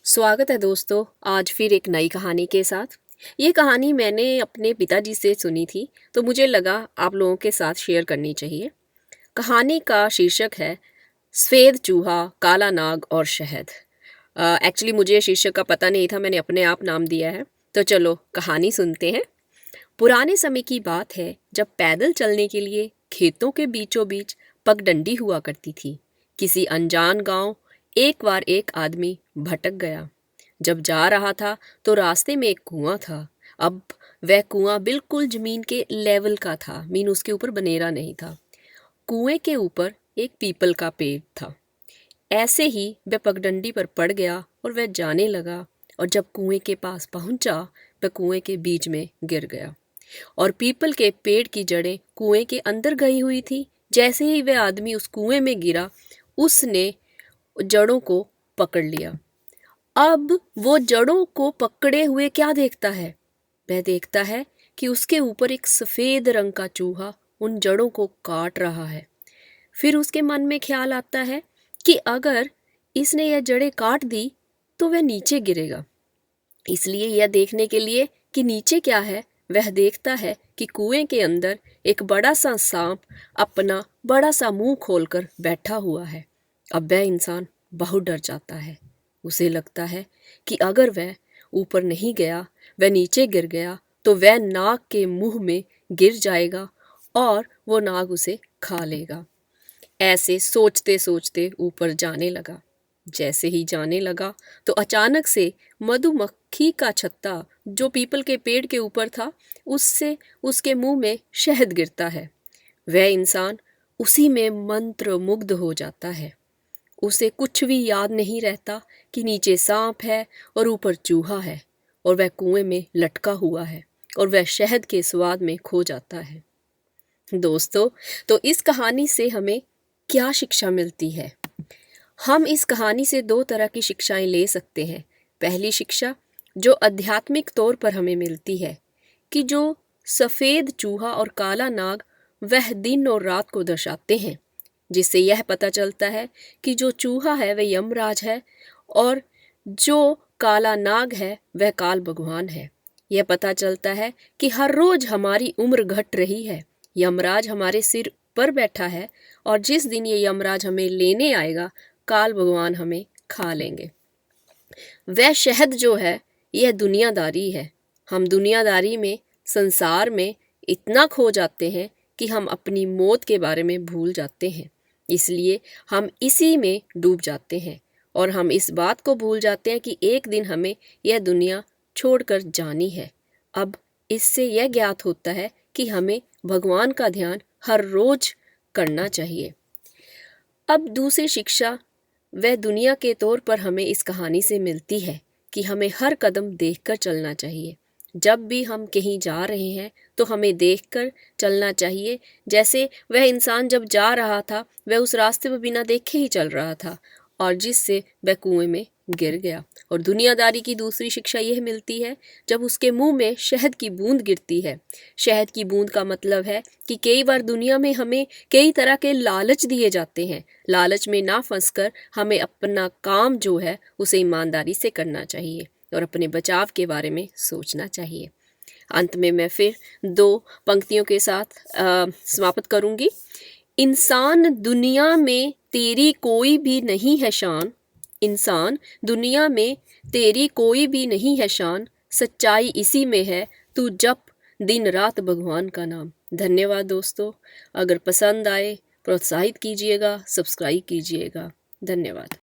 स्वागत है दोस्तों, आज फिर एक नई कहानी के साथ। ये कहानी मैंने अपने पिताजी से सुनी थी, तो मुझे लगा आप लोगों के साथ शेयर करनी चाहिए। कहानी का शीर्षक है सफ़ेद चूहा, काला नाग और शहद। एक्चुअली मुझे शीर्षक का पता नहीं था, मैंने अपने आप नाम दिया है। तो चलो कहानी सुनते हैं। पुराने समय की बात है, जब पैदल चलने के लिए खेतों के बीचों बीच पगडंडी हुआ करती थी। किसी अनजान गांव एक बार एक आदमी भटक गया। जब जा रहा था तो रास्ते में एक कुआं था। अब वह कुआं बिल्कुल जमीन के लेवल का था, मीन उसके ऊपर बनेरा नहीं था। कुएं के ऊपर एक पीपल का पेड़ था। ऐसे ही वह पगडंडी पर पड़ गया और वह जाने लगा, और जब कुएं के पास पहुंचा वह कुएं के बीच में गिर गया और पीपल के पेड़ की जड़ें कुएं के अंदर गई हुई थी। जैसे ही वह आदमी उस कुएं में गिरा, उसने जड़ों को पकड़ लिया। अब वो जड़ों को पकड़े हुए क्या देखता है? वह देखता है कि उसके ऊपर एक सफ़ेद रंग का चूहा उन जड़ों को काट रहा है। फिर उसके मन में ख्याल आता है कि अगर इसने यह जड़ें काट दी तो वह नीचे गिरेगा। इसलिए यह देखने के लिए कि नीचे क्या है, वह देखता है कि कुएं के अंदर एक बड़ा सा सांप अपना बड़ा सा मुंह खोलकर बैठा हुआ है। अब वह इंसान बहुत डर जाता है। उसे लगता है कि अगर वह ऊपर नहीं गया, वह नीचे गिर गया, तो वह नाग के मुंह में गिर जाएगा और वो नाग उसे खा लेगा। ऐसे सोचते सोचते ऊपर जाने लगा। जैसे ही जाने लगा तो अचानक से मधुमक्खी का छत्ता जो पीपल के पेड़ के ऊपर था, उससे उसके मुंह में शहद गिरता है। वह इंसान उसी में मंत्र मुग्ध हो जाता है। उसे कुछ भी याद नहीं रहता कि नीचे सांप है और ऊपर चूहा है, और वह कुएं में लटका हुआ है, और वह शहद के स्वाद में खो जाता है। दोस्तों, तो इस कहानी से हमें क्या शिक्षा मिलती है? हम इस कहानी से दो तरह की शिक्षाएं ले सकते हैं। पहली शिक्षा जो आध्यात्मिक तौर पर हमें मिलती है कि जो सफ़ेद चूहा और काला नाग वह दिन और रात को दर्शाते हैं, जिससे यह पता चलता है कि जो चूहा है वह यमराज है और जो काला नाग है वह काल भगवान है। यह पता चलता है कि हर रोज़ हमारी उम्र घट रही है। यमराज हमारे सिर पर बैठा है, और जिस दिन ये यमराज हमें लेने आएगा, काल भगवान हमें खा लेंगे। वह शहद जो है, यह दुनियादारी है। हम दुनियादारी में, संसार में इतना खो जाते हैं कि हम अपनी मौत के बारे में भूल जाते हैं। इसलिए हम इसी में डूब जाते हैं, और हम इस बात को भूल जाते हैं कि एक दिन हमें यह दुनिया छोड़कर जानी है। अब इससे यह ज्ञात होता है कि हमें भगवान का ध्यान हर रोज करना चाहिए। अब दूसरी शिक्षा वह दुनिया के तौर पर हमें इस कहानी से मिलती है कि हमें हर कदम देखकर चलना चाहिए। जब भी हम कहीं जा रहे हैं तो हमें देखकर चलना चाहिए। जैसे वह इंसान जब जा रहा था, वह उस रास्ते पर बिना देखे ही चल रहा था, और जिससे वह कुएं में गिर गया। और दुनियादारी की दूसरी शिक्षा यह मिलती है, जब उसके मुंह में शहद की बूंद गिरती है। शहद की बूंद का मतलब है कि कई बार दुनिया में हमें कई तरह के लालच दिए जाते हैं। लालच में ना फंसकर हमें अपना काम जो है उसे ईमानदारी से करना चाहिए और अपने बचाव के बारे में सोचना चाहिए। अंत में मैं फिर दो पंक्तियों के साथ समाप्त करूंगी। इंसान दुनिया में तेरी कोई भी नहीं है शान, इंसान दुनिया में तेरी कोई भी नहीं है शान, सच्चाई इसी में है, तू जप दिन रात भगवान का नाम। धन्यवाद दोस्तों। अगर पसंद आए प्रोत्साहित कीजिएगा, सब्सक्राइब कीजिएगा। धन्यवाद।